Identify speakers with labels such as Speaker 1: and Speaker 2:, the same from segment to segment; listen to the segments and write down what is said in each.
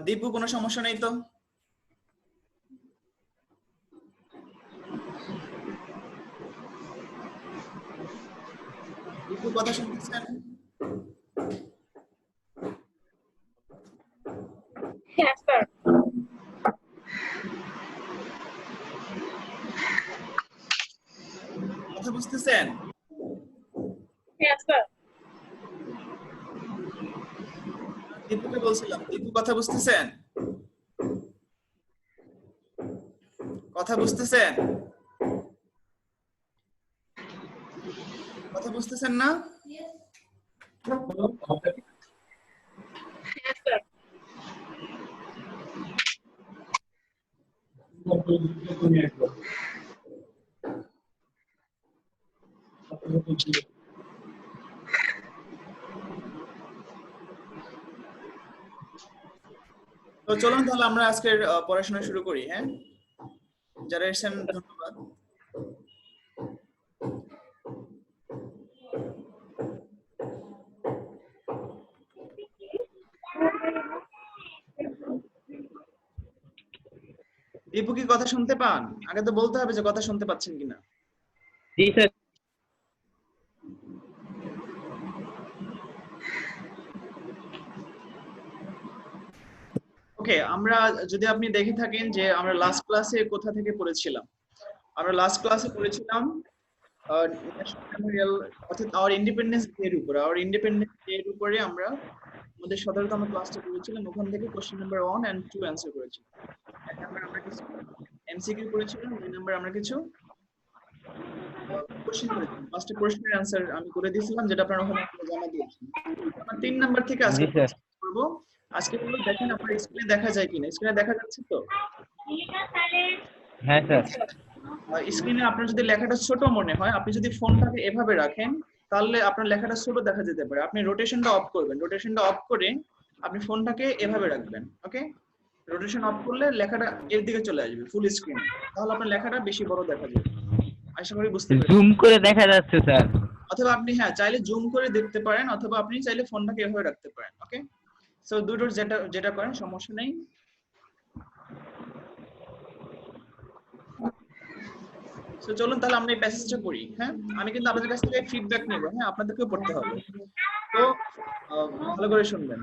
Speaker 1: দীপু কোনো সমস্যা নেই তো? দীপু কথা শুনতেছেন?
Speaker 2: হ্যাঁ স্যার।
Speaker 1: কথা বুঝতেছেন?
Speaker 2: হ্যাঁ স্যার।
Speaker 1: দীপুকে বলছিলাম, দীপু কথা বুঝতেছেন? কথা বুঝতেছেন? কথা বুঝতেছেন না?
Speaker 2: হ্যাঁ স্যার।
Speaker 1: তো চলুন তাহলে আমরা আজকের পড়াশোনা শুরু করি। হ্যাঁ, যারা এসেছেন ধন্যবাদ। দীপু কি কথা শুনতে পান? আগে তো বলতে হবে যে কথা শুনতে পাচ্ছেন কিনা।
Speaker 3: জি স্যার।
Speaker 1: ওকে, আমরা যদি আপনি দেখে থাকেন যে আমরা লাস্ট ক্লাসে কোথা থেকে পড়েছিলাম, আমরা লাস্ট ক্লাসে পড়েছিলাম ন্যাশনাল মেমোরিয়াল অর্থাৎ আওয়ার ইন্ডিপেন্ডেন্স ডে এর উপরে। আওয়ার ইন্ডিপেন্ডেন্স ডে এর উপরে আমরা আমাদের 17তম ক্লাসটা করেছিলাম। ওখান থেকে কোশ্চেন নাম্বার 1 এন্ড 2 অ্যানসার করেছিলাম। এক নাম্বার আমরা কিছু এমসিকিউ করেছিলাম, দুই নাম্বার আমরা কিছু কোশ্চেন করেছিলাম। ফার্স্টে প্রশ্নের অ্যানসার আমি করে দিয়েছিলাম, যেটা আপনারা ওখানে জমা দিয়েছেন। আমরা 3 নাম্বার থেকে আজকে
Speaker 3: জি স্যার।
Speaker 1: করব। আজকে হলো দেখেন আপনার স্ক্রিনে দেখা যায় কিনা। স্ক্রিনে দেখা যাচ্ছে তো?
Speaker 3: হ্যাঁ স্যার।
Speaker 1: স্ক্রিনে আপনার যদি লেখাটা ছোট মনে হয়, আপনি যদি ফোনটাকে এভাবে রাখেন তাহলে আপনার লেখাটা ছোট দেখা যেতে পারে। আপনি রোটেশনটা অফ করবেন। রোটেশনটা অফ করে আপনি ফোনটাকে এভাবে রাখবেন। ওকে, রোটেশন অফ করলে লেখাটা এর দিকে চলে আসবে ফুল স্ক্রিনে, তাহলে আপনার লেখাটা বেশি বড় দেখা যাবে। আশা করি বুঝতে পেরেছেন।
Speaker 3: জুম করে দেখা যাচ্ছে স্যার।
Speaker 1: অথবা আপনি হ্যাঁ চাইলে জুম করে দেখতে পারেন, অথবা আপনি চাইলে ফোনটাকে এভাবে রাখতে পারেন। ওকে, সো দুটোর যেটা যেটা করেন সমস্যা নেই। তো চলুন তাহলে আমরা এই প্যাসেজটা পড়ি। হ্যাঁ, আমি কিন্তু আপনাদের কাছ থেকে ফিডব্যাক নেব। হ্যাঁ, আপনাদেরকেও পড়তে হবে। তো ভালো করে শুনবেন।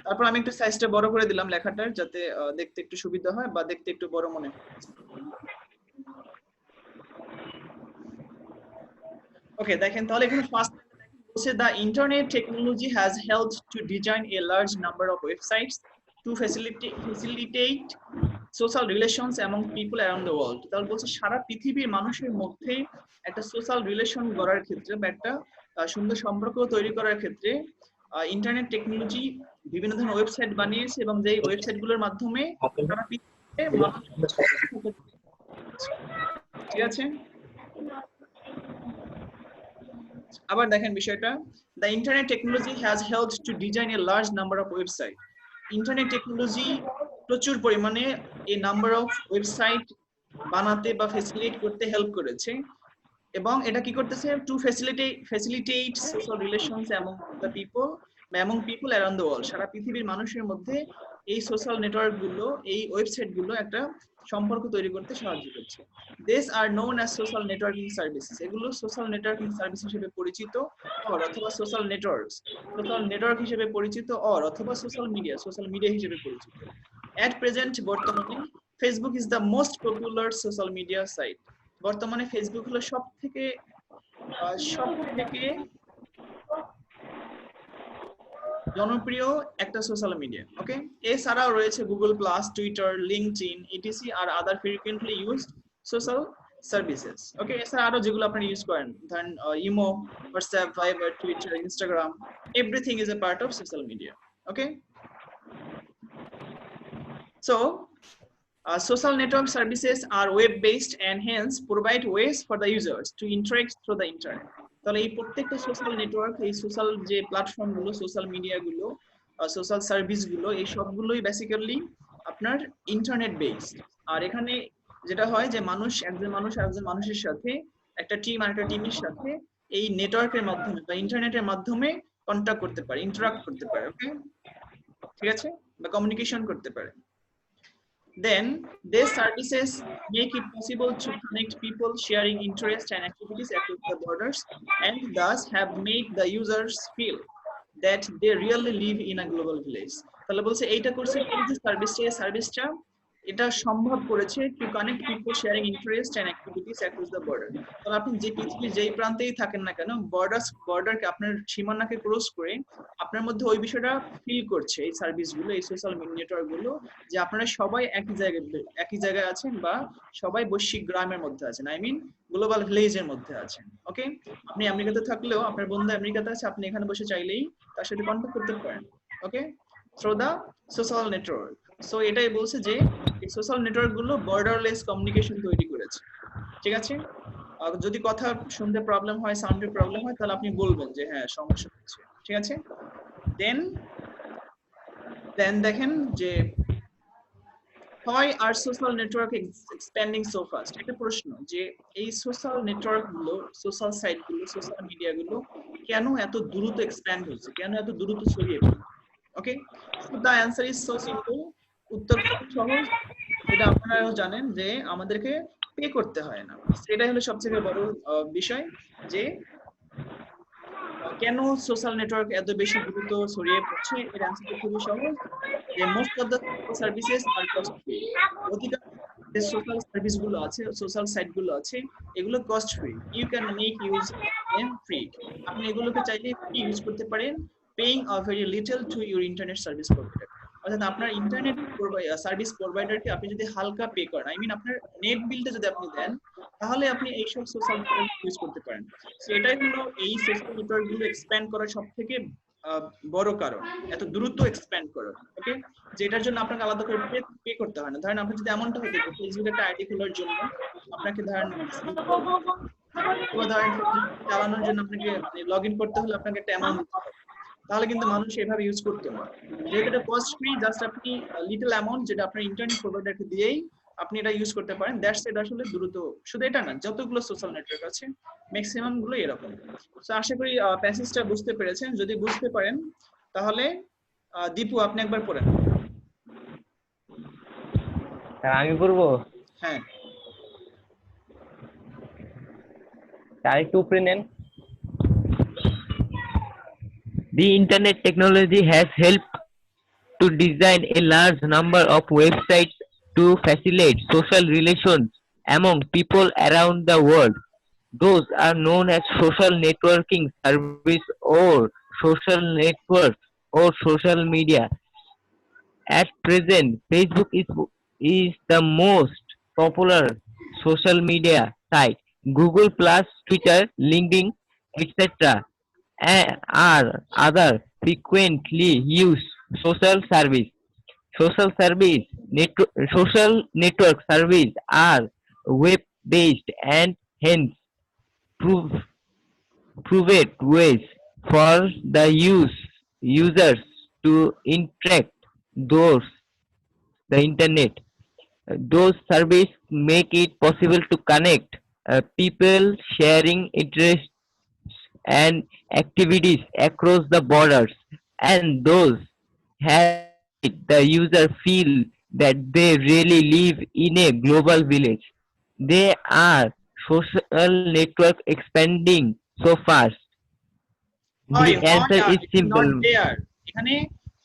Speaker 1: তারপর আমি একটু সাইজটা বড় করে দিলাম লেখাটার, যাতে দেখতে একটু সুবিধা হয় বা দেখতে একটু বড় মনে হয়। ওকে, দেখেন তাহলে এখানে ফার্স্ট বলছে the internet technology has helped to design a large number of websites to facilitate social relations among people around the world. তাহলে বলছে সারা পৃথিবীর মানুষের মধ্যে একটা সোশ্যাল রিলেশন গড়ার ক্ষেত্রে বা একটা সুন্দর সম্পর্ক তৈরি করার ক্ষেত্রে ইন্টারনেট টেকনোলজি বিভিন্ন ধরনের ওয়েবসাইট বানিয়েছে, এবং যেই ওয়েবসাইটগুলোর মাধ্যমে সারা পৃথিবীতে মানুষ ঠিক আছে। আবার দেখেন বিষয়টা, the internet technology has helped to design a large number of website. Internet technology প্রচুর পরিমাণে এই নাম্বার অফ ওয়েবসাইট বানাতে বা ফ্যাসিলিটেট করতে হেল্প করেছে, এবং এটা কি করতেছে to facilitate social relations among the people বা among people around the world. সারা পৃথিবীর মানুষের মধ্যে এই সোশ্যাল নেটওয়ার্ক গুলো, এই ওয়েবসাইট গুলো একটা সম্পর্ক তৈরি করতে সাহায্য করছে। This are known as social networking services. এগুলো সোশ্যাল নেটওয়ার্কিং সার্ভিস হিসেবে পরিচিত, অথবা সোশ্যাল নেটওয়ার্ক হিসেবে পরিচিত, অথবা সোশ্যাল মিডিয়া হিসেবে পরিচিত। এট প্রেজেন্ট বর্তমানে Facebook is the most popular social media site. বর্তমানে ফেসবুক হলো সব থেকে জনপ্রিয় একটা সোশ্যাল মিডিয়া। ওকে, এছাড়াও রয়েছে Google plus, Twitter, LinkedIn, etc আর other frequently used social services. Okay, এছাড়া আরো যেগুলো আপনারা ইউজ করেন, ধরেন Imo, WhatsApp, Viber, Twitter, Instagram, everything is a part of social media. Okay, so social network services are web-based and hence provide ways for the users to interact through the internet. তাহলে এই প্রত্যেকটা social network, এই social যে platform গুলো, social media গুলো, social service গুলো, এই সবগুলোই বেসিক্যালি আপনার ইন্টারনেট বেসড। আর এখানে যেটা হয় যে একজন মানুষের সাথে একটা টিম আর একটা টিমের সাথে এই নেটওয়ার্কের মাধ্যমে বা ইন্টারনেটের মাধ্যমে কন্টাক্ট করতে পারে, ইন্টারাক্ট করতে পারে, ওকে, ঠিক আছে, বা কমিউনিকেশন করতে পারে। Then these services make it possible to connect people sharing interests and activities across the borders, and thus have made the users feel that they really live in a global village. তাহলে বলছে এইটা করছে এই যে সার্ভিসটা এটা সম্ভব করেছে to connect people sharing interest and activities across the border. তাহলে আপনি যে পৃথিবীর যেই প্রান্তেই থাকেন না কেন, বর্ডারকে আপনার সীমানাকে ক্রস করে আপনার মধ্যে ওই বিষয়টা ফিল করছে এই সার্ভিসগুলো, এই সোশ্যাল নেটওয়ার্ক গুলো, যে আপনারা সবাই একই জায়গায় আছেন বা সবাই বৈশ্বিক গ্রামের মধ্যে আছেন, আই মিন গ্লোবাল ভিলেজের মধ্যে আছেন। ওকে, আপনি আমেরিকাতে থাকলেও আপনার বন্ধু আমেরিকাতে আছে, আপনি এখানে বসে চাইলেই তার সাথে কন্ট্যাক্ট করতে পারেন, okay, through the social network. So এটাই বলছে যে এই সোশ্যাল নেটওয়ার্ক গুলো বর্ডারলেস কমিউনিকেশন তৈরি করেছে, ঠিক আছে। আর যদি কথা শুনতে প্রবলেম হয়, সাউন্ডের প্রবলেম হয়, তাহলে আপনি বলবেন যে হ্যাঁ সমস্যা হচ্ছে, ঠিক আছে। দেন দেখেন যে why are social network expanding so fast? একটা প্রশ্ন যে এই সোশ্যাল নেটওয়ার্ক গুলো, সোশ্যাল সাইট গুলো, সোশ্যাল মিডিয়া গুলো কেন এত দ্রুত এক্সপ্যান্ড হচ্ছে, কেন এত দ্রুত ছড়িয়ে পড়ছে? Okay, so the answer is so simple. উত্তর খুব সহজ, এটা আপনারাও জানেন যে আমাদেরকে পে করতে হয় না। সেটাই হলো সবথেকে বড় বিষয়, যে কেন সোশ্যাল নেটওয়ার্ক এত বেশি দ্রুত ছড়িয়ে পড়ছে। এর অ্যানসারটা খুবই সহজ, যে most of the services are cost free. অধিকাংশ যে সোশ্যাল সার্ভিস গুলো আছে, সোশ্যাল সাইট গুলো আছে, এগুলো cost free. You can make use them free. আপনি এগুলোকে চাইলে ফ্রি ইউজ করতে পারেন, paying a very little to your internet service provider. অর্থাৎ আপনার ইন্টারনেট সার্ভিস প্রোভাইডারকে আপনি যদি হালকা পে করেন, আই মিন আপনার নেট বিলটা যদি আপনি দেন, তাহলে আপনি এইসব সোশ্যাল নেটওয়ার্ক ইউজ করতে পারেন। সো এটাই হলো এই সোশ্যাল নেটওয়ার্ক গুলো এক্সপ্যান্ড করার সবথেকে বড় কারণ, এত দ্রুত এক্সপ্যান্ড করার। ওকে, যেটার জন্য আপনাকে আলাদা করে পে করতে হয় না। ধরেন আপনি যদি এমনটা হতে যে ফেসবুক একটা আইডি খোলার জন্য আপনাকে ধরেন চালানোর জন্য আপনাকে লগ ইন করতে হলে আপনাকে একটা অ্যামাউন্ট দিতে হবে, তাহলে কিন্তু মানুষ এভাবে ইউজ করতো না। যেহেতু এটা কস্ট ফ্রি, জাস্ট আপনি লিটল অ্যামাউন্ট যেটা আপনার ইন্টারনেট প্রোভাইডারকে দিয়েই আপনি এটা ইউজ করতে পারেন। That's it. আসলে দ্রুত শুধু এটা না, যতগুলো সোশ্যাল নেটওয়ার্ক আছে ম্যাক্সিমাম গুলো এরকম। তো আশা করি প্যাসেজটা বুঝতে পেরেছেন। যদি বুঝতে পারেন তাহলে দীপু আপনি একবার পড়েন।
Speaker 3: আমি পড়বো?
Speaker 1: হ্যাঁ,
Speaker 3: আরেকটু উপরে নেন। The internet technology has helped to design a large number of websites to facilitate social relations among people around the world. Those are known as social networking service or social networks or social media. At present, Facebook is the most popular social media site. Google Plus, Twitter, LinkedIn, etc. are other frequently used social service. Social network service are web-based and hence private ways for the users to interact those the internet. Those services make it possible to connect people sharing interests and activities across the borders, and those have the user feel that they really live in a global village. They are social network expanding so fast. The answer is simple.
Speaker 1: এখানে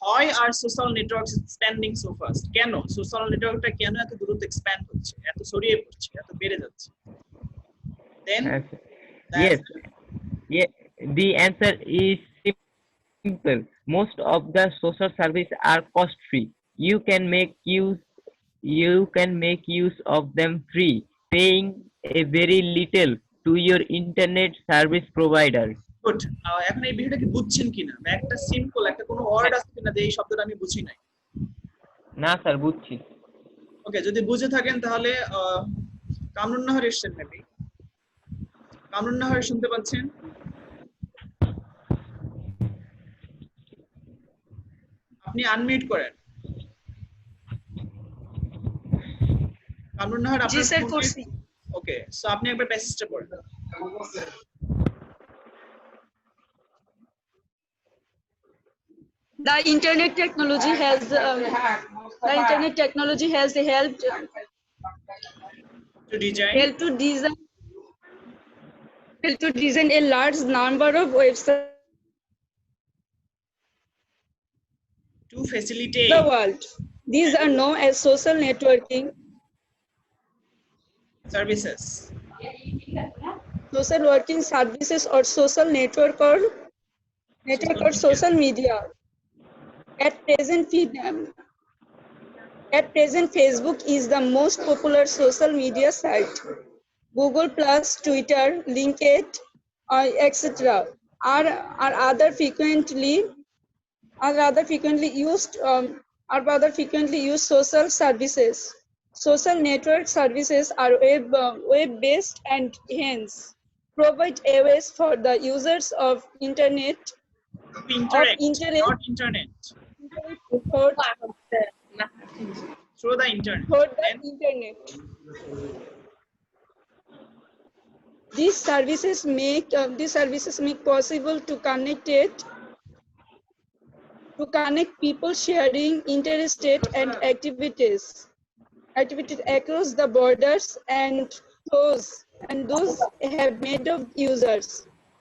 Speaker 1: why are social networks expanding so fast? কেন social নেটওয়ার্কটা কেন এত দ্রুত expand হচ্ছে, এত ছড়িয়ে পড়ছে, এত বেড়ে যাচ্ছে? Then
Speaker 3: Yes. Yeah, the answer is simple. Most of the social services are cost free. You can make use of them free, paying a very little to your internet service provider.
Speaker 1: Good. এখন এই বিষয়টা কি বুঝছেন কিনা, বা একটা simple একটা কোনো ওয়ার্ড আছে কিনা যে এই শব্দটা আমি বুঝি নাই?
Speaker 3: না স্যার, বুঝছি।
Speaker 1: ওকে, যদি বুঝে থাকেন তাহলে কামরুন নাহার এসছেন, মেবি কামরুন নাহার শুনতে পাচ্ছেন? আপনি আনমিউট করেন। কামরুন নাহার,
Speaker 2: জি স্যার, করছি।
Speaker 1: ওকে, সো আপনি একবার প্যাসেজটা পড়েন।
Speaker 4: The internet technology has helped
Speaker 1: To design
Speaker 4: helped to design a large number of websites
Speaker 1: to
Speaker 4: in
Speaker 1: facilitate
Speaker 4: the world. These are known as social networking,
Speaker 1: services.
Speaker 4: social working services, or social network or social media. At present, Facebook is the most popular social media site. Google Plus, Twitter, LinkedIn, etc. are other frequently used social services. Social network services are web-based and hence provide ways for the users of internet
Speaker 1: To interact, not internet.
Speaker 4: for
Speaker 1: Through the internet.
Speaker 4: the
Speaker 1: And
Speaker 4: internet. These services make possible to connect people sharing interested and activities across the borders, and those have made of users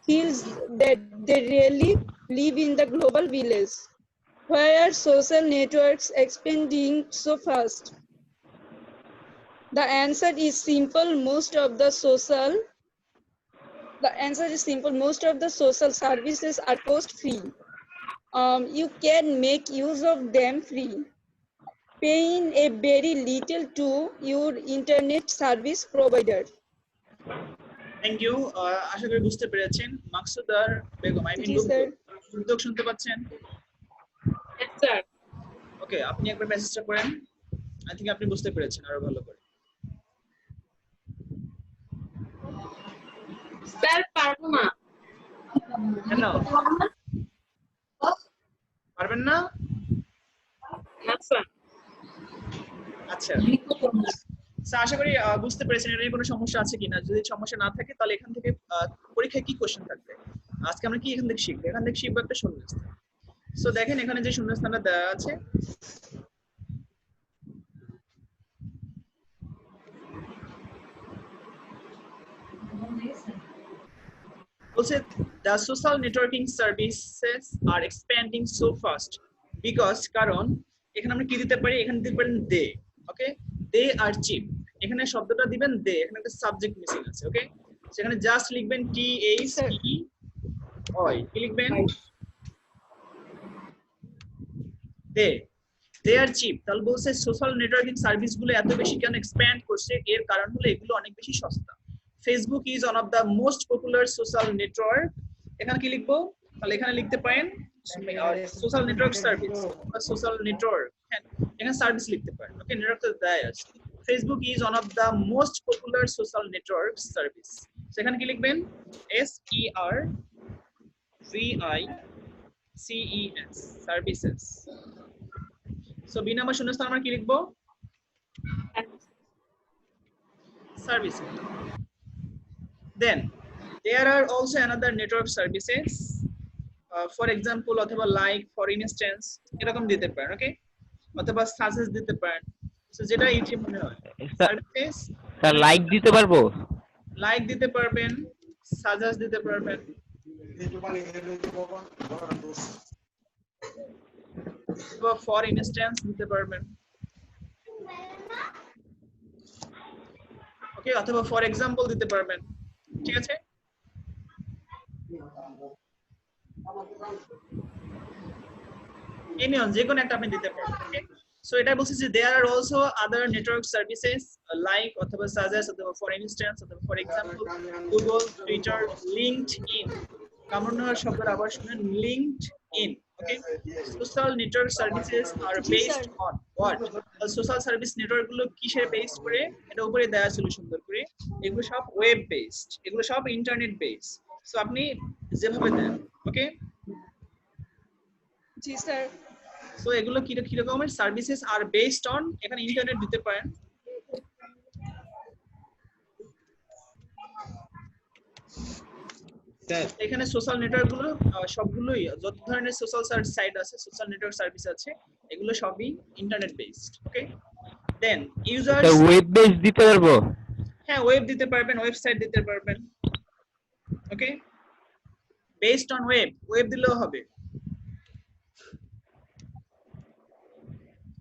Speaker 4: feels that they really live in the global village. Why are social networks expanding so fast? The answer is simple. Most of the social services are cost free. You can make use of them free, paying a very little to your internet service provider.
Speaker 1: Thank you. আশা করি বুঝতে পেরেছেন। Maksudar Begum, I mean
Speaker 4: জি sir.
Speaker 1: উদ্যোগ শুনতে পাচ্ছেন?
Speaker 2: Yes, sir.
Speaker 1: ওকে, আপনি একবার মেসেজটা করেন। আই থিংক আপনি বুঝতে পেরেছেন আরো ভালো করে।
Speaker 2: Sir, পারবো না।
Speaker 1: কেন পারবেন না?
Speaker 2: না, স্যার।
Speaker 1: আচ্ছা, আশা করি বুঝতে পেরেছেন। এর কোনো সমস্যা আছে কিনা? যদি সমস্যা না থাকে তাহলে এখান থেকে পরীক্ষায় কি কোশ্চেন থাকবে, আজকে আমরা কি এখান থেকে শিখবো? এখান থেকে শিখবো একটা শূন্যস্থান। সো দেখেন এখানে যে শূন্যস্থানটা দেওয়া আছে, বলছে the social networking services are expanding so fast because কারণ এখানে আমরা কি দিতে পারি? এখানে দিতে পারেন they, okay, they are cheap। এখানে শব্দটা দিবেন they, এখানে একটা সাবজেক্ট মিসিং আছে, ওকে। সেখানে জাস্ট লিখবেন THE ওই, কি লিখবেন? they are cheap। তাহলে বলছে সোশ্যাল নেটওয়ার্কিং সার্ভিসগুলো এত বেশি কেন এক্সপ্যান্ড করছে? এর কারণ হলো এগুলো অনেক বেশি সস্তা। Facebook is one of the most popular social network. এখানে কি লিখবো? তাহলে এখানে লিখতে পারেন সোশ্যাল নেটওয়ার্ক সার্ভিস বা সোশ্যাল নেটওয়ার্ক, হ্যাঁ এখানে সার্ভিস লিখতে পারেন, ওকে। নেটওয়ার্ক তো দেয় আছে। Facebook is one of the most popular social network service. সেখানে কি লিখবেন? SERVICES, services. So B number শূন্যস্থান আমরা কি লিখবো? Services. Then there are also another network services, for example অথবা like for instance এরকম দিতে পারেন, ওকে, অথবা সাজেস্ট দিতে পারেন। সো যেটা ইজি মনে হয়। সার্ভিসেস,
Speaker 3: স্যার লাইক দিতে পারবো?
Speaker 1: লাইক দিতে পারবেন, সাজেস্ট দিতে পারবেন, ফর ইনস্ট্যান্স দিতে পারবেন, ওকে, অথবা ফর এক্সাম্পল দিতে পারবেন, ঠিক আছে। এনিওন যে কোনো একটা আপনি দিতে পারবেন, ওকে। সো এটা বলছে যে there are also other network services like অথবা সাজেস্ট অথবা ফর ইনস্ট্যান্স অথবা for example Google, Twitter, LinkedIn. কামড় শব্দের আবার শুনেন, LinkedIn, okay. Social network services are based on what? Social service network গুলো কিসের বেসড করে? এটা উপরে দেয়া ছিল সুন্দর করে। এগুলো সব ওয়েব বেসড, এগুলো সব ইন্টারনেট বেসড। সো আপনি যেভাবে দেন, ওকে।
Speaker 4: জি স্যার।
Speaker 1: সো এগুলো কি রকমের? সার্ভিসেস আর বেসড অন, এখানে ইন্টারনেট দিতে পারেন।
Speaker 3: স্যার
Speaker 1: এখানে সোশ্যাল নেটওয়ার্ক গুলো সবগুলোই যত ধরনের সোশ্যাল সাইট আছে, সোশ্যাল নেটওয়ার্ক সার্ভিস আছে, এগুলো সবই ইন্টারনেট বেসড। ওকে, দেন ইউজার্স,
Speaker 3: ওয়েব বেস দিতে পারবো?
Speaker 1: হ্যাঁ ওয়েব দিতে পারবেন, ওয়েবসাইট দিতে পারবেন। ওকে, বেসড অন ওয়েব দিলেও হবে,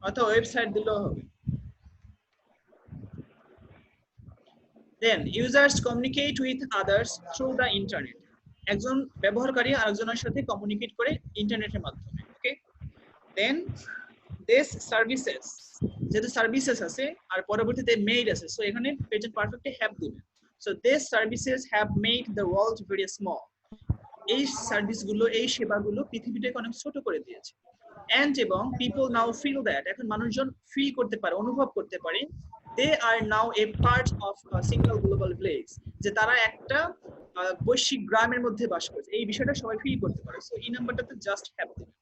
Speaker 1: অথবা ওয়েবসাইট দিলেও হবে। Then users communicate with others through the internet. একজন ব্যবহারকারী আরেকজনের সাথে কমিউনিকেট করে ইন্টারনেটের মাধ্যমে। ওকে, দেন this services, যেহেতু সার্ভিসেস আছে আর পরবর্তীতে মেড আছে, সো এখানে প্রেজেন্ট পারফেক্টে হ্যাভ দিবেন। So these services have made the world very small. এই সার্ভিসগুলো, এই সেবাগুলো পৃথিবীটাকে অনেক ছোট করে দিয়েছে। and এবং people now feel that, এখন মানুষজন ফিল করতে পারে, অনুভব করতে পারে, they are now a part of a single global village, যে তারা একটা বৈশ্বিক গ্রামের মধ্যে বাস করছে। এই বিষয়টা সবাই ফিল করতে পারে। সো এই নাম্বারটাতে জাস্ট হ্যাভ দিবেন।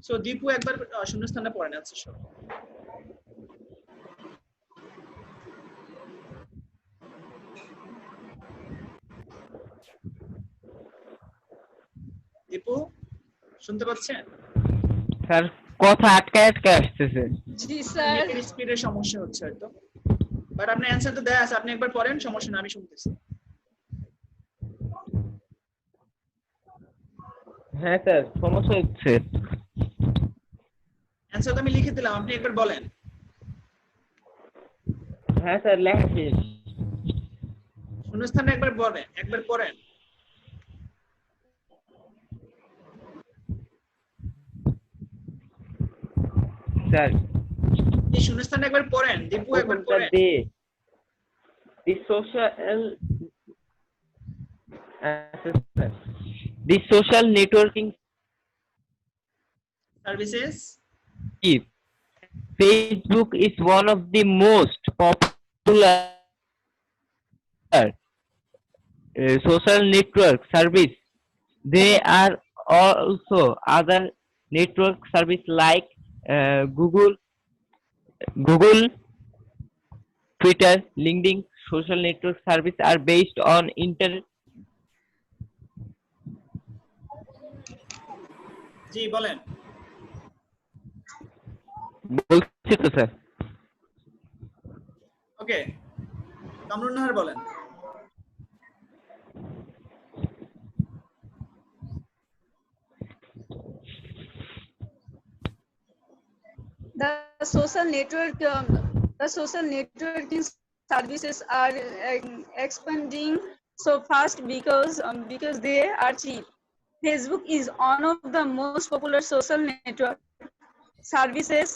Speaker 1: সো দীপু একবার শূন্যস্থানে পড়েন আছে সব। দীপু শুনতে পাচ্ছেন?
Speaker 3: স্যার কথা আটকে আটকে আসতেছে।
Speaker 4: জি স্যার।
Speaker 1: স্পিডের সমস্যা হচ্ছে হয়তো, বাট আপনার অ্যানসার তো দেয়া আছে, আপনি একবার পড়েন, সমস্যা না, আমি শুনতেছি।
Speaker 3: হ্যাঁ স্যার সমস্যা হচ্ছে।
Speaker 1: অ্যানসার তো আমি লিখে দিলাম, আপনি একবার বলেন।
Speaker 3: হ্যাঁ স্যার লেখা শেষ।
Speaker 1: শূন্যস্থানে একবার বলেন, একবার পড়েন।
Speaker 3: স্যার
Speaker 1: এই শূন্যস্থানে একবার পড়েন, দীপু একবার পড়েন।
Speaker 3: The social networking
Speaker 1: services,
Speaker 3: is Facebook is one of the most popular social network service. There are also other network service like Google, Twitter, LinkedIn. Social network service are based on internet.
Speaker 1: জি বলেন।
Speaker 3: বলছি তো sir.
Speaker 1: ওকে, কামরুন নাহার বলেন।
Speaker 4: The social networking services are expanding so fast because they are cheap. Facebook is one of the most popular social network services.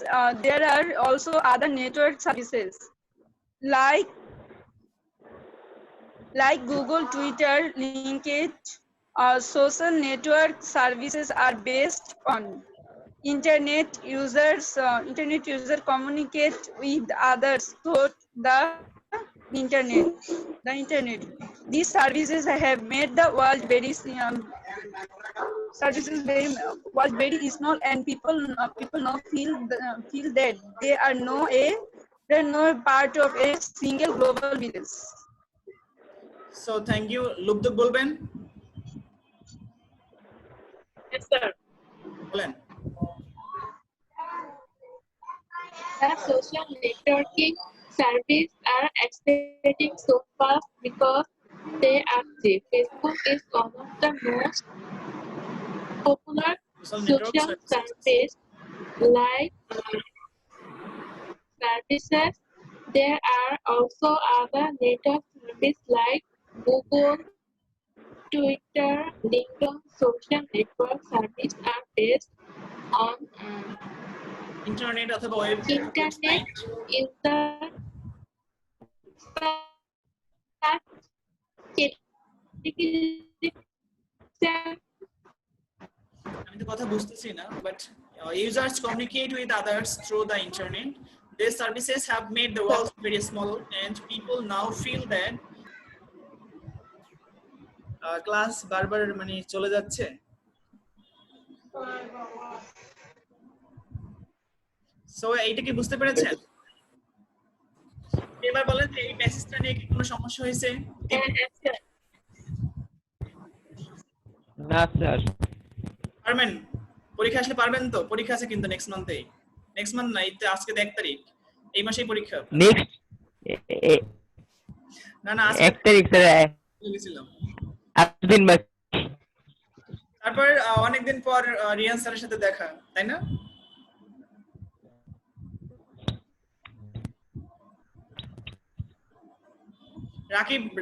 Speaker 4: There are also other network services like Google, Twitter, LinkedIn. Social network services are based on internet users communicate with others through the internet. These services have made the world very small, and people now feel that they are no part of a single global village.
Speaker 1: So thank you. Lubdhak বলবেন।
Speaker 2: Yes, sir.
Speaker 1: বলেন।
Speaker 2: The social networking services are expanding so fast because they are cheap. Facebook is one of the most popular social services like services. There are also other network services like Google, Twitter, LinkedIn. Social network services are based on
Speaker 1: internet অথবা web
Speaker 2: internet user
Speaker 1: আমি তো কথা বুঝতেছি না, but users communicate with others through the internet. These services have made the world very small, and people now feel that class বারবার মানে চলে যাচ্ছে। সো এইটা কি বুঝতে পেরেছেন? এবার বলেন যে এই মেসেজটা নিয়ে কি কোনো সমস্যা হয়েছে?
Speaker 2: and
Speaker 3: না স্যার।
Speaker 1: পারবেন? পরীক্ষা আসলে পারবেন তো? পরীক্ষা আছে কিন্তু নেক্সট মান্থেই। নেক্সট মান্থ না, এই তো আজকে 1 তারিখ। এই মাসেই পরীক্ষা।
Speaker 3: নেক্সট
Speaker 1: না না, আজকে
Speaker 3: 1 তারিখ স্যার,
Speaker 1: গেছিলাম।
Speaker 3: 8 দিন বাকি।
Speaker 1: তারপর অনেকদিন পর রিয়ান স্যারের সাথে দেখা, তাই না?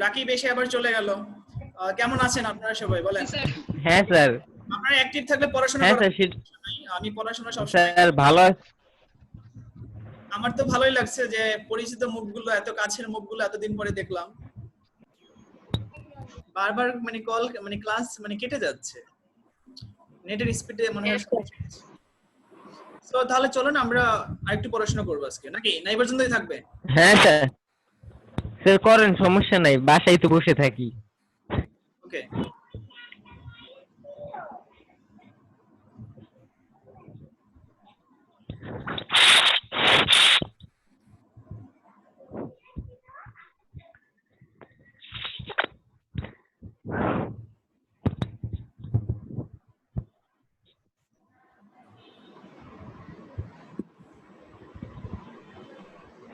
Speaker 1: রাকিব এসে আবার চলে গেল। কেমন আছেন আপনারা সবাই বলেন?
Speaker 3: হ্যাঁ স্যার।
Speaker 1: আপনারা অ্যাক্টিভ থাকলে পড়াশোনা
Speaker 3: হ্যাঁ
Speaker 1: করার
Speaker 3: স্যার,
Speaker 1: সমস্যা নাই। আমি পড়াশোনা সবসময়
Speaker 3: স্যার ভালো আছে।
Speaker 1: আমার তো ভালোই লাগছে যে পরিচিত মুখগুলো, এত কাছের মুখগুলো এতদিন পরে দেখলাম। বারবার মানে কল মানে ক্লাস মানে কেটে যাচ্ছে, নেটের স্পিডে মনে হয় সমস্যা হচ্ছে। তো তাহলে চলুন আমরা আরেকটু পড়াশোনা করবো আজকে, নাকি না এই পর্যন্তই থাকবে?
Speaker 3: হ্যাঁ স্যার, স্যার করেন, সমস্যা নাই, বাসায় তো বসে থাকি।
Speaker 1: ওকে।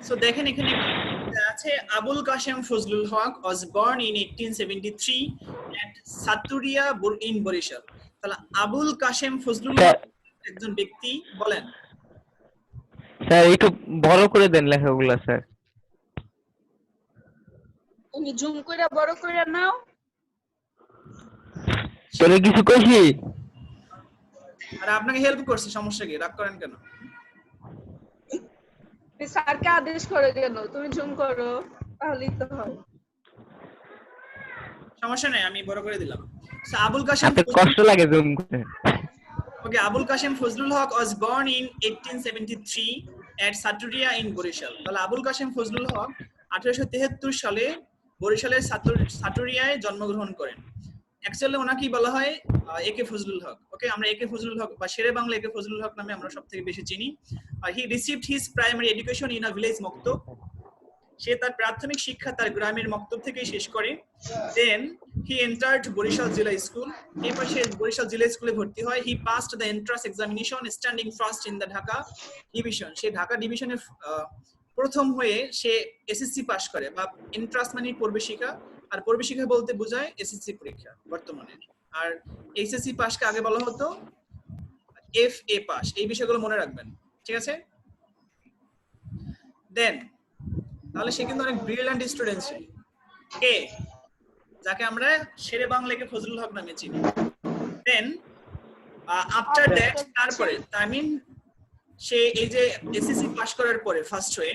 Speaker 1: So দেখেন এখানে আছে আবুল কাশেম ফজলুল হক was born in 1873 at Saturia in Barishal. তাহলে আবুল কাশেম ফজলুল হক একজন ব্যক্তি, বলেন।
Speaker 3: স্যার একটু বড় করে দেন লেখাগুলো স্যার।
Speaker 4: তুমি জুম করে বড় করে নাও।
Speaker 3: তোরে কিছু কইছি?
Speaker 1: আর আপনাকে হেল্প করছি, সমস্যা কি? রাগ করেন কেন?
Speaker 4: তুমি স্যারকে আদেশ করে কেন? তুমি জুম করো, তাহলেই তো হয়।
Speaker 1: সমস্যা নেই, আমি বড় করে দিলাম। So আবুল কাশেম
Speaker 3: আপনার কষ্ট লাগে জুম করতে?
Speaker 1: Okay, Abul Qasim Fazlul Haq was born in 1873 at Saturia in Barishal. তাহলে আবুল কাশেম ফজলুল হক 1873 সালে বরিশালের সাটুরিয়ায় জন্মগ্রহণ করেন। অ্যাকচুয়ালি ওনাকেই বলা হয় একে ফজলুল হক। ওকে, আমরা একে ফজলুল হক বা শেরে বাংলা একে ফজলুল হক নামে আমরা সবথেকে বেশি চিনি। হি received his primary education in a village মক্তব। সে তার প্রাথমিক শিক্ষা তার গ্রামের মক্তব থেকেই শেষ করে। দেন হি এন্টার্ড বরিশাল জেলা স্কুল। এরপর সে বরিশাল জেলা স্কুলে ভর্তি হয়। He passed the entrance examination standing first in the Dhaka division. সে ঢাকা ডিভিশনে প্রথম হয়ে সে এসএসসি পাস করে, বা এন্ট্রান্স মানে প্রবেশিকা, আর প্রবেশিকা বলতে বোঝায় এসএসসি পরীক্ষা বর্তমানে। আর এইচএসসি পাসকে আগে বলা হতো এফএ পাস। এই বিষয়গুলো মনে রাখবেন, ঠিক আছে? দেন তাহলে সে কিন্তু অনেক ব্রিলিয়ান্ট স্টুডেন্ট ছিল। কে? যাকে আমরা শেরে বাংলাকে ফজলুল হক নামে চিনি। দেন আফটার দ্যাট, তারপরে আই মিন সে এই যে এসএসসি পাস করার পরে ফার্স্ট হয়ে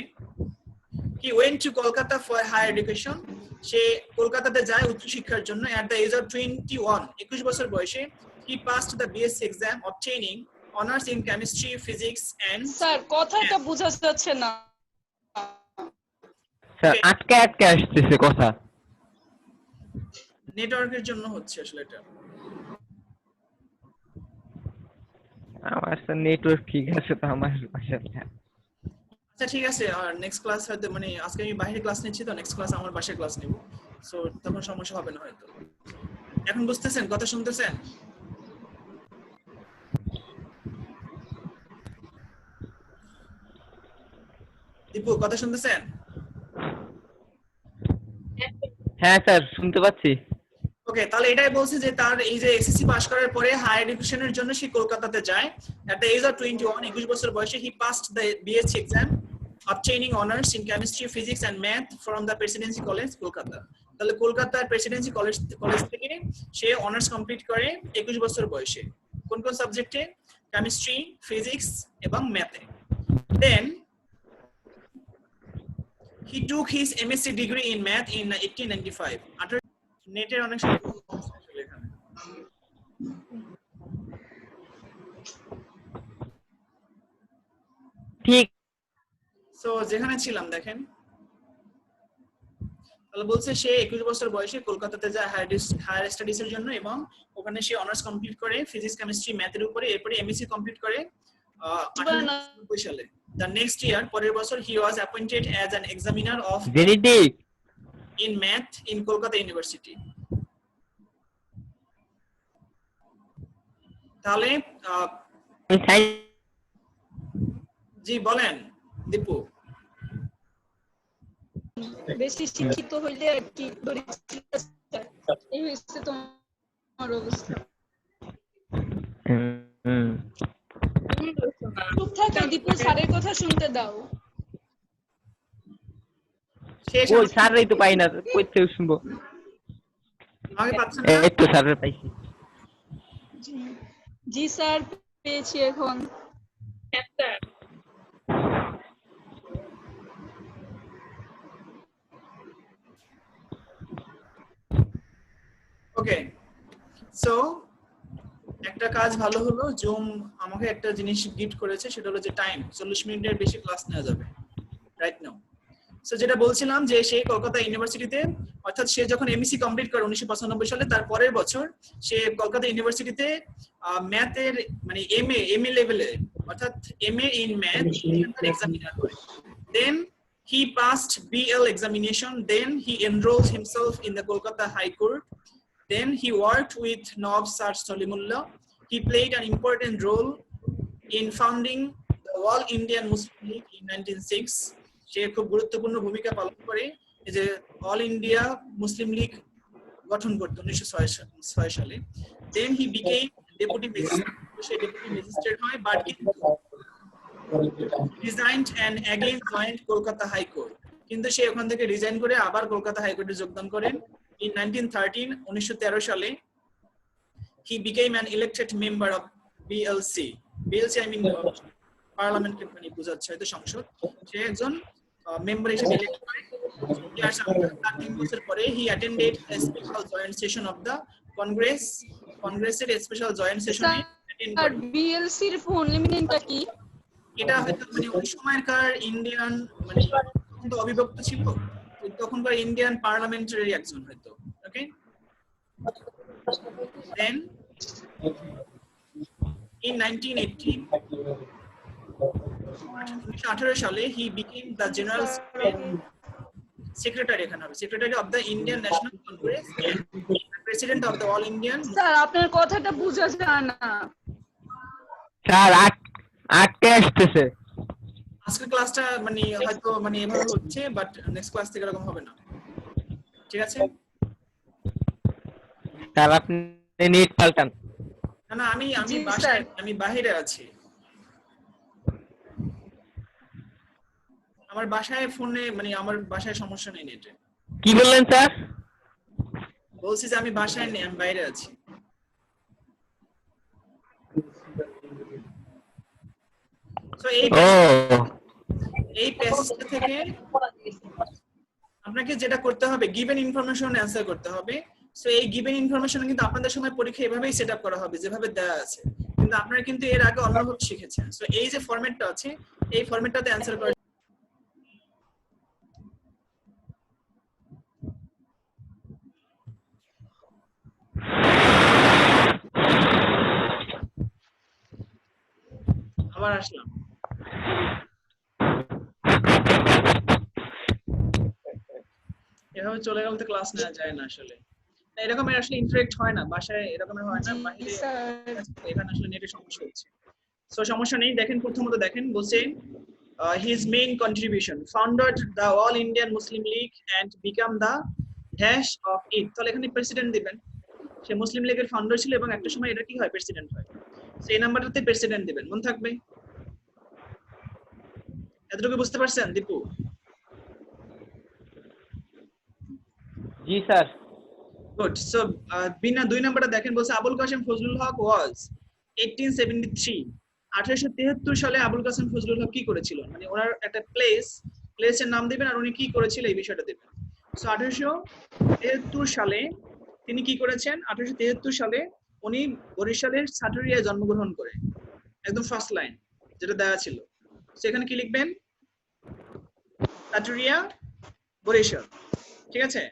Speaker 1: he went to Kolkata for higher education. সে কলকাতাতে যায় উচ্চ শিক্ষার জন্য। এট দ্য এজ অফ 21, 21 বছর বয়সে he passed the BSc exam obtaining honours in chemistry, physics and.
Speaker 4: Sir কথাটা বোঝা যাচ্ছে না।
Speaker 3: স্যার আটকে আটকে আসতেছে কথা।
Speaker 1: নেটওয়ার্কের জন্য হচ্ছে আসলে এটা।
Speaker 3: আমার স্যার নেটওয়ার্ক ঠিক আছে তো আমার বাসায়।
Speaker 1: আচ্ছা ঠিক আছে, আর নেক্সট ক্লাস হয়তো মানে আজকে আমি বাইরে ক্লাস নিচ্ছি, তো নেক্সট ক্লাস আমার বাসায় ক্লাস নেব। সো তখন সমস্যা হবে না হয়তো। এখন বুঝতেছেন, কথা শুনতেছেন? দীপু কথা শুনতেছেন?
Speaker 3: হ্যাঁ স্যার শুনতে পাচ্ছি।
Speaker 1: ওকে, তাহলে এটাই বলছি যে তার এই যে এসএসসি পাস করার পরে হায়ার এডুকেশনের জন্য সে কলকাতাতে যায়। এট দ্য এজ অফ 21, 21 বছর বয়সে he passed the BSc exam obtaining honors in chemistry, physics and math from the Presidency College, Kolkata. তাহলে কলকাতার প্রেসিডেন্সি কলেজ থেকে সে অনার্স কমপ্লিট করে 21 বছর বয়সে। কোন কোন সাবজেক্টে? কেমিস্ট্রি, ফিজিক্স এবং ম্যাথে। দেন he took his MSc degree in math in 1895. নেটের অনেক সমস্যা আসলে এখানে।
Speaker 3: ঠিক।
Speaker 1: সো যেখানে ছিলাম দেখেন, তাহলে বলছে সে 21 বছর বয়সে কলকাতাতে যায় হায়ার স্টাডিজ এর জন্য, এবং ওখানে সে অনার্স কমপ্লিট করে ফিজিক্স, কেমিস্ট্রি, ম্যাথের উপরে। এরপরে এমএসসি কমপ্লিট করে 1890 সালে। দ্য নেক্সট ইয়ার, পরের বছর, he was appointed as an examiner of
Speaker 3: genetic
Speaker 1: in math in Kolkata university. তাহলে জি বলেন দীপু।
Speaker 4: বেশি শিক্ষিত হইলে আর কি এই হচ্ছে তোমার অবস্থা। চুপ থাকো দীপু, স্যারের কথা শুনতে দাও।
Speaker 3: ওই স্যারই তো পাই না, কই থেকে শুনবো?
Speaker 1: আমাকে পাচ্ছেন না?
Speaker 3: এই তো স্যারের পাইছি।
Speaker 4: জি স্যার, পেয়েছি এখন।
Speaker 1: ওকে, সো একটা কাজ ভালো হলো, জুম আমাকে একটা জিনিস গিফট করেছে, সেটা হলো যে টাইম 40 মিনিটের বেশি ক্লাস নেওয়া যাবে রাইট নাও। সো যেটা বলছিলাম যে সে কলকাতা ইউনিভার্সিটিতে, অর্থাৎ সে যখন এমএসসি কমপ্লিট করে 1995 সালে, তার পরের বছর সে কলকাতা ইউনিভার্সিটিতে ম্যাথের মানে এমএ লেভেলে, অর্থাৎ এমএ ইন ম্যাথ এক্সামিনার হয়। দেন he passed BL examination, then he enrolled himself in the Kolkata High Court. Then he worked with Nawab Sir Salimullah. He played an important role in founding the All Indian Muslim League in 1906. সে খুব গুরুত্বপূর্ণ ভূমিকা পালন করে এই যে all India Muslim League গঠন করতে 1906 সালে। Then he became deputy magistrate. সে ডেপুটি ম্যাজিস্ট্রেট হয়, but resigned and again joined Kolkata High Court. কিন্তু সে ওখান থেকে রিজাইন করে আবার কলকাতা হাইকোর্টে যোগদান করেন। In 1913 সালে he became an elected member of BLC. BLC I mean parliament মানে বোঝাচ্ছে হয়তো সংসদ। সে একজন মেম্বার হিসেবে ইলেক্ট হয়। তার 3 বছর পরে he attended a special joint session of the কংগ্রেসের স্পেশাল জয়েন্ট সেশনে অ্যাটেন্ড
Speaker 4: আর
Speaker 1: করেন।
Speaker 4: বিএলসি এর ফুল মিনিংটা কি?
Speaker 1: এটা হয়তো মানে ওই সময়কার ইন্ডিয়ান মানে তো অবিভক্ত ছিল, তখনকার ইন্ডিয়ান পার্লামেন্টারি একজন হয়তো। ওকে, দেন in 1918 সালে he became the general secretary of the Indian National Congress and president of the All Indian.
Speaker 4: Sir আপনার কথাটা বোঝা যায় না
Speaker 3: স্যার আটকে আসতেছে।
Speaker 1: আজকের ক্লাসটা মানে হয়তো মানে এভাবে হচ্ছে, বাট নেক্সট ক্লাস থেকে এরকম হবে না, ঠিক আছে?
Speaker 3: স্যার আপনি নেট পাল্টান।
Speaker 1: না আমি বাইরে আছি, আমার বাসায় ফোনে মানে আমার বাসায় সমস্যা নেই নেটে।
Speaker 3: কি বললেন স্যার?
Speaker 1: বলছি যে আমি বাসায় নেই, আমি বাইরে আছি। সো এই প্যাসেজটা থেকে আপনাকে যেটা করতে হবে, গিভেন ইনফরমেশন অ্যানসার করতে হবে। সো এই গিভেন ইনফরমেশন কিন্তু আপনাদের সময় পরীক্ষা এভাবেই সেট আপ করা হবে যেভাবে দেওয়া আছে, কিন্তু আপনারা কিন্তু এর আগে অন্যভাবে শিখেছেন। সো এই যে ফরম্যাটটা আছে, এই ফরম্যাটটাতে অ্যানসার করা। আবার আসলাম। এভাবে চলে গেলে তো ক্লাস নেওয়া যায় না আসলে। এরকম আসলে ইন্টারেক্ট হয় না, বাসায় এরকম হয় না, বাইরে এখানে আসলে নেটের সমস্যা হচ্ছে। সো সমস্যা নেই, দেখেন প্রথমত দেখেন বলছে his main contribution founded the All Indian Muslim League and become the dash of it. তাহলে এখানে প্রেসিডেন্ট দিবেন, সে মুসলিম লীগের ফাউন্ডার ছিল এবং একটা সময় এটা কি হয় প্রেসিডেন্ট হয়, সেই নাম্বারটাতে প্রেসিডেন্ট দিবেন, মনে থাকবে। এতটুকু বুঝতে পারছেন দীপু?
Speaker 3: জি স্যার।
Speaker 1: গুড। সো বিনা 2 নাম্বারটা দেখেন বলছে আবুল কাসেম ফজলুল হক ওয়াজ 1873 1873 সালে আবুল কাসেম ফজলুল হক কি করেছিল, মানে ওনার একটা প্লেসের নাম দিবেন আর উনি কি করেছিল এই বিষয়টা দিবেন। সো 1873 সালে তিনি কি করেছেন, 1873 সালে উনি বরিশালের সাটুরিয়ায় জন্মগ্রহণ করে, একদম ফার্স্ট লাইন যেটা দেওয়া ছিল। সেখানে কি লিখবেন, সাটুরিয়া বরিশাল, ঠিক আছে?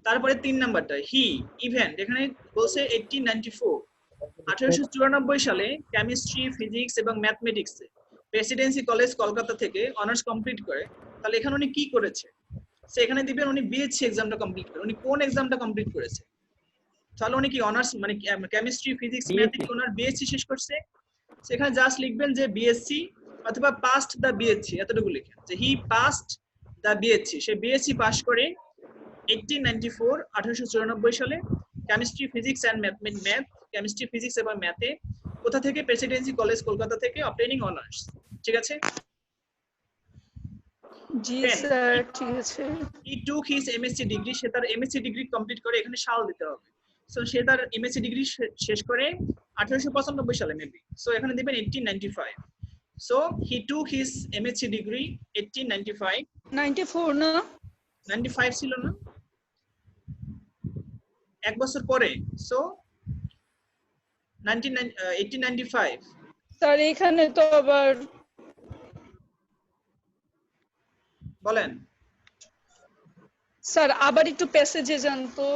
Speaker 1: তারপরে 3 নাম্বারটা হি ইভেন্ট, এখানে বলছে 1894 সালে কেমিস্ট্রি, ফিজিক্স এবং ম্যাথমেটিক্সে প্রেসিডেন্সি কলেজ কলকাতা থেকে অনার্স কমপ্লিট করে। তাহলে এখানে উনি কি করেছে, সে এখানে দিবেন উনি বিএসসি এক্সামটা কমপ্লিট করে। উনি কোন এক্সামটা কমপ্লিট করেছে, তাহলে উনি কি অনার্স মানে কেমিস্ট্রি ফিজিক্স ম্যাথে কি ওনার বিএসসি শেষ করছে, সেখানে জাস্ট লিখবেন যে বিএসসি অথবা পাস্ট দ্য বিএসসি, এতটুকু লিখেন যে হি পাস্ট দ্য বিএসসি, সে বিএসসি পাস করে 1894 সালে chemistry physics and math chemistry physics এবং ম্যাথে কোথা থেকে, প্রেসিডেন্সি কলেজ কলকাতা থেকে, অবটেনিং অনার্স। ঠিক আছে?
Speaker 4: জি স্যার, ঠিক আছে।
Speaker 1: হি টুক হিজ এমএসসি ডিগ্রি, সে তার এমএসসি ডিগ্রি কমপ্লিট করে, এখানে সাল দিতে হবে। সো সে তার এমএসসি ডিগ্রি শেষ করে 1895 সালে মেবি, সো এখানে দিবেন 1895। So he took his MSc degree 1895।
Speaker 4: 94 না,
Speaker 1: 95 ছিল না, এক বছর পরে। সো 1895।
Speaker 4: স্যার এখানে তো আবার
Speaker 1: বলেন
Speaker 4: স্যার আবার একটু প্যাসেজে যান তো।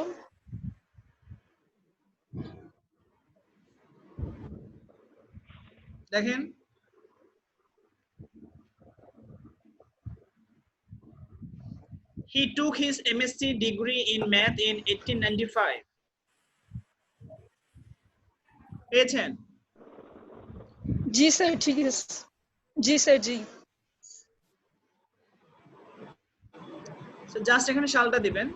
Speaker 1: দেখেন he took his MSc degree in math in 1895 পেয়েছেন?
Speaker 4: জি স্যার, ঠিক আছে। জি স্যার, জি।
Speaker 1: সো জাস্ট এখানে সালটা দিবেন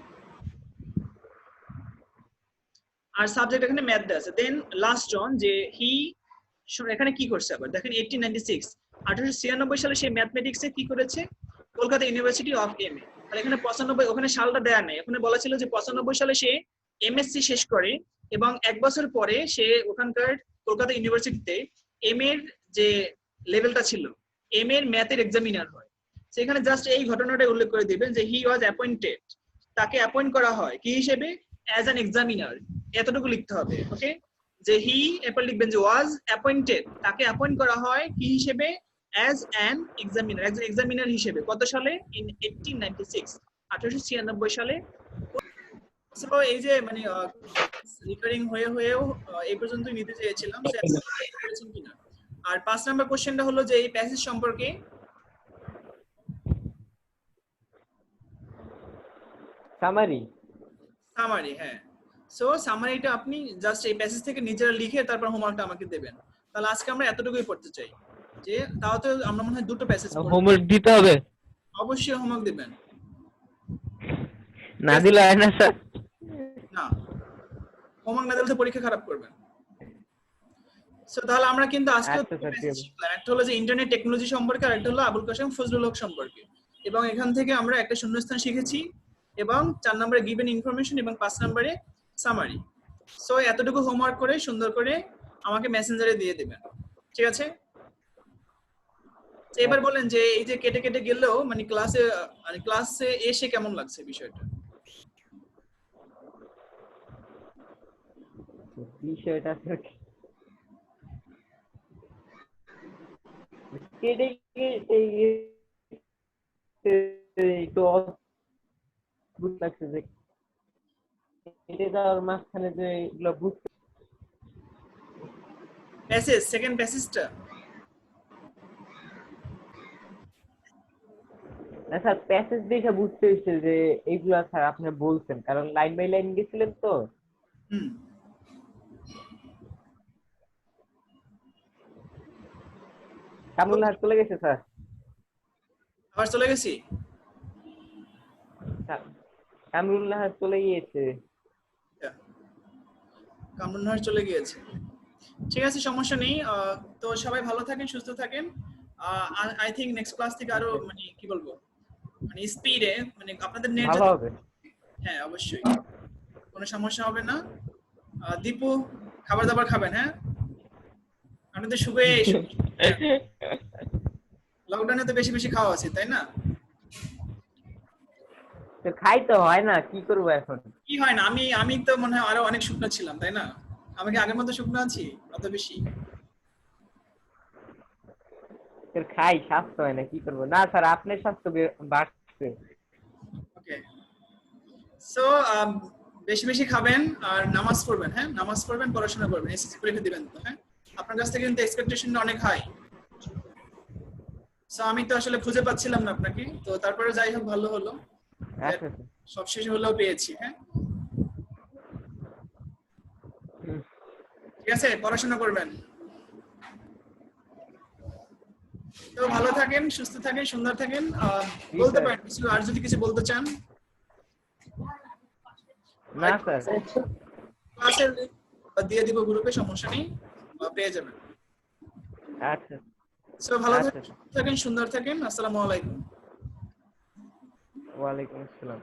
Speaker 1: আর সাবজেক্ট এখানে ম্যাথ দেয়া আছে। দেন লাস্ট জন যে হি, এখানে কি করছে আবার দেখেন 1896 সালে সে ম্যাথমেটিক্সে কি করেছে, কলকাতা ইউনিভার্সিটি অফ এমএ। আর এখানে 95, ওখানে সালটা দেয়া নেই, ওখানে বলা ছিল যে 95 সালে সে এমএসসি শেষ করে এবং এক বছর পরে সে ওখানকার কলকাতা ইউনিভার্সিটিতে এম এর যে লেভেলটা ছিল, এম এর ম্যাথের এক্সামিনার হয়। সেখানে জাস্ট এই ঘটনাটা উল্লেখ করে দিবেন যে হি ওয়াজ অ্যাপয়েন্টেড, তাকে অ্যাপয়েন্ট করা হয় কি হিসেবে, অ্যাজ অ্যান এক্সামিনার, এতটুকু লিখতে হবে। ওকে, যে হি, এরপর লিখবেন যে ওয়াজ অ্যাপয়েন্টেড, তাকে অ্যাপয়েন্ট করা হয় কি হিসেবে, অ্যাজ অ্যান এক্সামিনার, একজন এক্সামিনার হিসেবে। কত সালে? ইন 1896, 1896 সালে। সো এই যে মানে রিকারিং হয়েও এই পর্যন্তই নিতে চেয়েছিলাম, করেছেন কিনা। আর 5 নাম্বার কোশ্চেনটা হলো যে এই প্যাসেজ সম্পর্কে
Speaker 3: সামারি।
Speaker 1: হ্যাঁ। সো সামারিটা আপনি জাস্ট এই প্যাসেজ থেকে নিজেরা লিখে তারপর হোমওয়ার্কটা আমাকে দেবেন। তাহলে আজকে আমরা এতটুকুই পড়তে চাই, যে তাও তো আমরা মনে হয় 2টো প্যাসেজ পড়ব।
Speaker 3: হোমওয়ার্ক দিতে হবে?
Speaker 1: অবশ্যই হোমওয়ার্ক দিবেন।
Speaker 3: না দিলে হয় না স্যার?
Speaker 1: না, হোমওয়ার্ক না দিলে তো পরীক্ষা খারাপ করবেন। সো তাহলে আমরা কিন্তু আজকে শিখলাম, একটা হলো যে ইন্টারনেট টেকনোলজি সম্পর্কে, আর একটা হলো আবুল কাশেম ফজলুল হক সম্পর্কে। এবং এখান থেকে আমরা একটা শূন্যস্থান শিখেছি, এবং 4 নম্বরে গিভেন ইনফরমেশন, এবং 5 নম্বরে সামারি। সো এতটুকু হোমওয়ার্ক করে সুন্দর করে আমাকে মেসেঞ্জারে দিয়ে দিবেন। ঠিক আছে? এবার বলেন যে এই যে কেটে কেটে গেলেও মানে ক্লাসে এসে কেমন লাগছে বিষয়টা?
Speaker 3: বিষয়টা কেটে একটু অদ্ভুত লাগছে যে কেটে যাওয়ার মাঝখানে যে এগুলো বুঝতে,
Speaker 1: প্যাসেজ, সেকেন্ড প্যাসেজটা।
Speaker 3: না স্যার, প্যাসেজ দেখে বুঝতে হয়েছে যে এইগুলা স্যার আপনি বলছেন, কারণ লাইন বাই লাইন গেছিলেন তো। কামরুল হাট চলে গেছে স্যার।
Speaker 1: আবার চলে গেছি?
Speaker 3: কামরুল হাট চলে গিয়েছে।
Speaker 1: কামরুল হাট চলে গিয়েছে, ঠিক আছে, সমস্যা নেই। তো সবাই ভালো থাকেন, সুস্থ থাকেন। আই থিংক নেক্সট ক্লাস থেকে আরো মানে কি বলবো, মানে স্পিডে, মানে আপনাদের নেট
Speaker 3: ভালো হবে।
Speaker 1: হ্যাঁ অবশ্যই, কোনো সমস্যা হবে না। দীপু, খাবার দাবার খাবেন? হ্যাঁ, আপনাদের শুভে লকডাউনে তো বেশি বেশি খাওয়া আছে, তাই না?
Speaker 3: খাই তো হয় না, কি করবো এখন?
Speaker 1: কি হয় না? আমি তো মনে হয় আরো অনেক শুকনো ছিলাম, তাই না? আমি কি আগের মতো শুকনো আছি অত বেশি?
Speaker 3: খাই, স্বাস্থ্য হয় না, কি করবো? না স্যার, আপনার স্বাস্থ্য বাড়ছে।
Speaker 1: ওকে, সো বেশি বেশি খাবেন আর নামাজ পড়বেন। হ্যাঁ, নামাজ পড়বেন, পড়াশোনা করবেন, এসএসসি পরীক্ষা দিবেন তো। হ্যাঁ, আপনার কাছ থেকে কিন্তু এক্সপেকটেশনটা অনেক হাই। সো আমি তো আসলে খুঁজে পাচ্ছিলাম না আপনাকে, তো তারপরে যাই হোক ভালো হলো, সবশেষে হলেও পেয়েছি। হ্যাঁ, ঠিক আছে, পড়াশোনা করবেন। তো ভালো থাকেন, সুস্থ থাকেন, সুন্দর থাকেন। বলতে পারেন কিছু, আর যদি কিছু বলতে চান।
Speaker 3: না স্যার,
Speaker 1: ক্লাসের দিয়ে দিব গ্রুপে, সমস্যা নেই, পেয়ে যাবেন।
Speaker 3: আচ্ছা
Speaker 1: সো ভালো
Speaker 3: আচ্ছা,
Speaker 1: থাকেন, সুন্দর থাকেন। আসসালামু আলাইকুম।
Speaker 3: ওয়ালাইকুম আসসালাম।